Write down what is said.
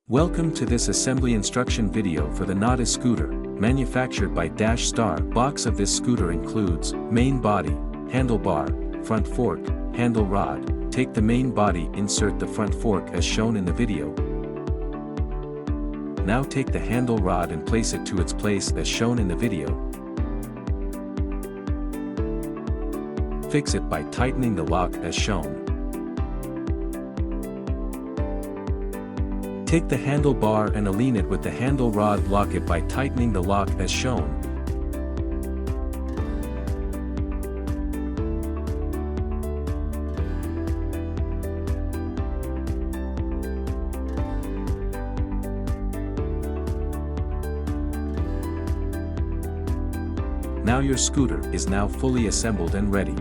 Welcome to this assembly instruction video for the Noddy scooter, manufactured by Dash Star. Box of this scooter includes main body, handlebar, front fork, handle rod. Take the main body, insert the front fork as shown in the video. Now take the handle rod and place it to its place as shown in the video. Fix it by tightening the lock as shown. Take the handlebar and align it with the handle rod. Lock it by tightening the lock as shown. Now your scooter is now fully assembled and ready.